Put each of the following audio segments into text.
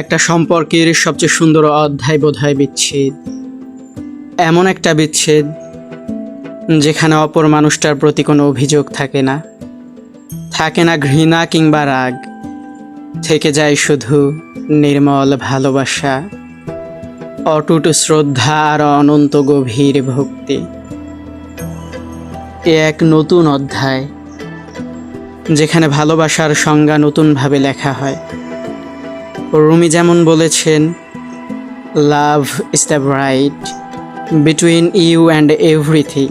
একটা সম্পর্কের সবচেয়ে সুন্দর অধ্যায় বোধহয় বিচ্ছেদ। এমন একটা বিচ্ছেদ যেখানে অপর মানুষটার প্রতি কোনো অভিযোগ থাকে না, থাকে না ঘৃণা কিংবা রাগ, থেকে যায় শুধু নির্মল ভালোবাসা, অটুট শ্রদ্ধা আর অনন্ত গভীর ভক্তি। এ এক নতুন অধ্যায় যেখানে ভালোবাসার সংজ্ঞা নতুনভাবে লেখা হয়। রুমি যেমন বলেছেন, love is the right between you and everything.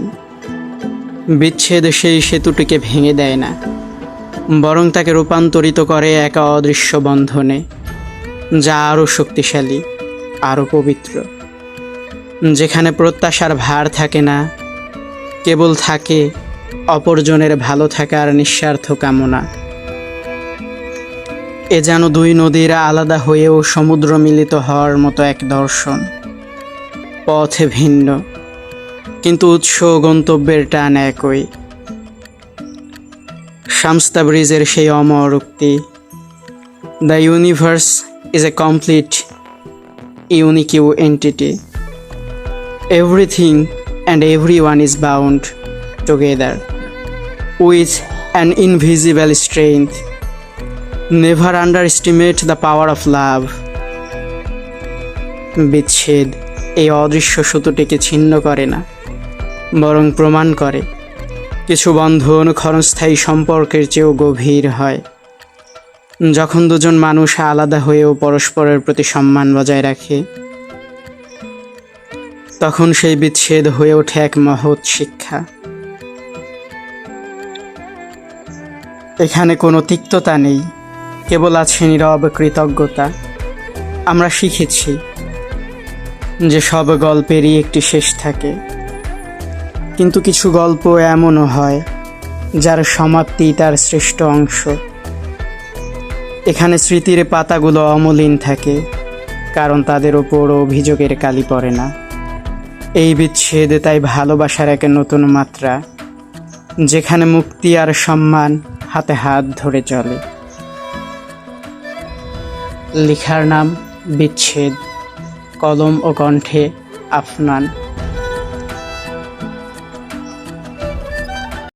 বিচ্ছেদ সেই সেতুটিকে ভেঙে দেয় না, বরং তাকে রূপান্তরিত করে এক অদৃশ্য বন্ধনে, যা আরও শক্তিশালী, আরও পবিত্র, যেখানে প্রত্যাশার ভার থাকে না, কেবল থাকে অপরজনের ভালো থাকার নিঃস্বার্থ কামনা। এ যেন দুই নদীর আলাদা হয়েও সমুদ্র মিলিত হওয়ার মতো এক দর্শন। পথ ভিন্ন, কিন্তু উৎস ও গন্তব্যের টান একই। শামস তাবরিজের সেই অমর উক্তি, the universe is a complete unique entity, everything and everyone is bound together with an invisible strength. Never underestimate the power of love. বিচ্ছেদ এই অদৃশ্য সুতোটিকে ছিন্ন করে না, বরং প্রমাণ করে কিছু বন্ধন ক্ষণস্থায়ী সম্পর্কের চেয়েও গভীর হয়। যখন দুজন মানুষ আলাদা হয়েও পরস্পরের প্রতি সম্মান বজায় রাখে, তখন সেই বিচ্ছেদ হয়ে ওঠে এক মহৎ শিক্ষা। এখানে কোনো তিক্ততা নেই, কেবল আছে নীরব কৃতজ্ঞতা। আমরা শিখেছি যে সব গল্পেরই একটি শেষ থাকে, কিন্তু কিছু গল্প এমনও হয় যার সমাপ্তি তার শ্রেষ্ঠ অংশ। এখানে স্মৃতির পাতাগুলো অমলিন থাকে, কারণ তাদের ওপর অভিযোগের কালি পড়ে না। এই বিচ্ছেদ তাই ভালোবাসার এক নতুন মাত্রা, যেখানে মুক্তি আর সম্মান হাতে হাত ধরে চলে। লেখার নাম বিচ্ছেদ, কলম ও কণ্ঠে আফনান।